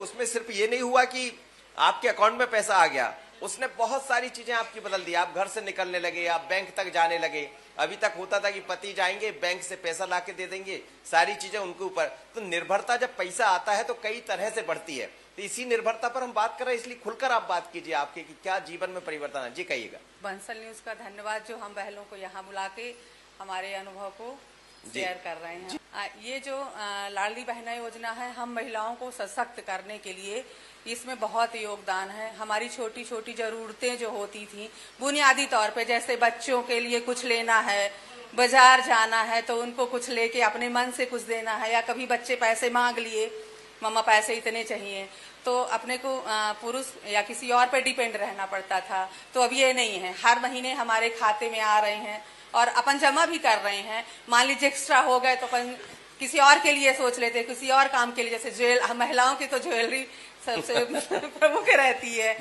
उसमें सिर्फ ये नहीं हुआ कि आपके अकाउंट में पैसा आ गया, उसने बहुत सारी चीजें आपकी बदल दी। आप घर से निकलने लगे, आप बैंक तक जाने लगे। अभी तक होता था कि पति जाएंगे बैंक से पैसा लाके दे देंगे, सारी चीजें उनके ऊपर। तो निर्भरता जब पैसा आता है तो कई तरह से बढ़ती है। तो इसी निर्भरता पर हम बात कर रहे हैं, इसलिए खुलकर आप बात कीजिए आपके कि क्या जीवन में परिवर्तन है। जी कहिएगा। बंसल न्यूज का धन्यवाद जो हम बहनों को यहाँ बुला के हमारे अनुभव को शेयर कर रहे हैं। ये जो लाडली बहना योजना है, हम महिलाओं को सशक्त करने के लिए इसमें बहुत योगदान है। हमारी छोटी छोटी जरूरतें जो होती थी बुनियादी तौर पे, जैसे बच्चों के लिए कुछ लेना है, बाजार जाना है तो उनको कुछ लेके अपने मन से कुछ देना है, या कभी बच्चे पैसे मांग लिए, मम्मा पैसे इतने चाहिए, तो अपने को पुरुष या किसी और पे डिपेंड रहना पड़ता था। तो अब ये नहीं है, हर महीने हमारे खाते में आ रहे हैं और अपन जमा भी कर रहे हैं। मान लीजिए एक्स्ट्रा हो गए तो अपन किसी और के लिए सोच लेते, किसी और काम के लिए। जैसे महिलाओं की तो ज्वेलरी सबसे प्रमुख रहती है,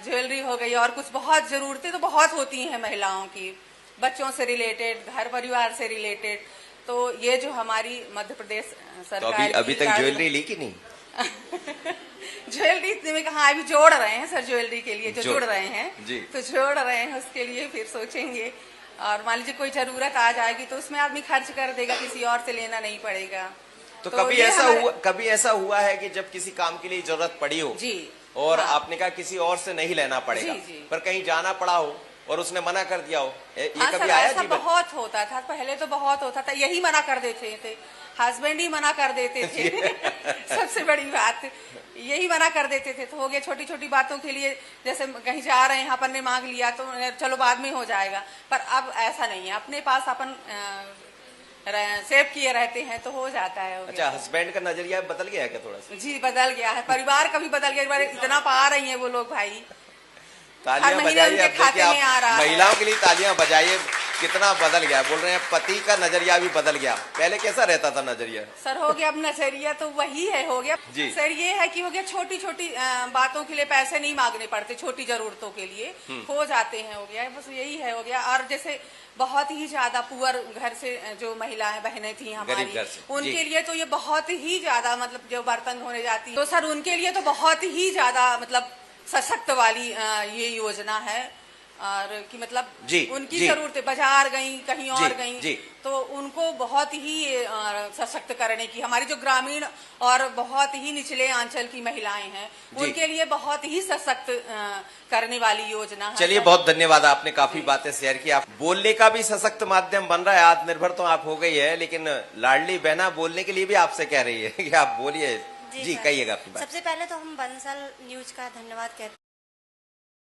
ज्वेलरी हो गई, और कुछ बहुत जरूरतें तो बहुत होती हैं महिलाओं की, बच्चों से रिलेटेड, घर परिवार से रिलेटेड। तो ये जो हमारी मध्य प्रदेश सरकार तो अभी तक ज्वेलरी ली कि नहीं? ज्वेलरी में कहा, अभी जोड़ रहे हैं सर, ज्वेलरी के लिए जो जुड़ रहे हैं जी। तो जोड़ रहे हैं, उसके लिए फिर सोचेंगे। और मान लीजिए कोई जरूरत आ जाएगी तो उसमें आदमी खर्च कर देगा, किसी और से लेना नहीं पड़ेगा। तो कभी ऐसा हुआ है कि जब किसी काम के लिए जरूरत पड़ी हो जी, और आपने कहा किसी और से नहीं लेना पड़ेगा, पर कहीं जाना पड़ा हो और उसने मना कर दिया हो, ये कभी आया जीवन? बहुत होता था, पहले तो बहुत होता था, यही मना कर देते थे, हस्बैंड ही मना कर देते थे। सबसे बड़ी बात यही मना कर देते थे। तो हो गया, छोटी छोटी बातों के लिए, जैसे कहीं जा रहे हैं, अपन ने मांग लिया तो चलो बाद में हो जाएगा, पर अब ऐसा नहीं है, अपने पास अपन सेव किए रहते हैं तो हो जाता है। अच्छा, हस्बैंड का नजरिया बदल गया है क्या थोड़ा सा? जी बदल गया है, परिवार का भी बदल गया। इतना पा रही है वो लोग, भाई तालियां बजाइए। अब देखिए आप महिलाओं के लिए तालियां बजाइए, कितना बदल गया। बोल रहे हैं पति का नजरिया भी बदल गया। पहले कैसा रहता था नजरिया? सर हो गया अब नजरिया तो वही है, हो गया सर, ये है कि हो गया छोटी छोटी बातों के लिए पैसे नहीं मांगने पड़ते, छोटी जरूरतों के लिए हो जाते हैं, हो गया बस यही है, हो गया। और जैसे बहुत ही ज्यादा पुअर घर से जो महिलाएं बहनें थी हमारी, उनके लिए तो ये बहुत ही ज्यादा, मतलब जो बर्तन धोने जाती है तो सर उनके लिए तो बहुत ही ज्यादा मतलब सशक्त वाली ये योजना है। और कि मतलब उनकी जरूरतें बाजार गई, कहीं और गई, तो उनको बहुत ही सशक्त करने की, हमारी जो ग्रामीण और बहुत ही निचले आंचल की महिलाएं हैं उनके लिए बहुत ही सशक्त करने वाली योजना है। चलिए, बहुत धन्यवाद, आपने काफी बातें शेयर की। आप बोलने का भी सशक्त माध्यम बन रहा है, आत्मनिर्भर तो आप हो गई है, लेकिन लाडली बहना बोलने के लिए भी आपसे कह रही है कि आप बोलिए। जी कहिएगा अपनी बात। सबसे पहले तो हम बंसल न्यूज का धन्यवाद कहते हैं।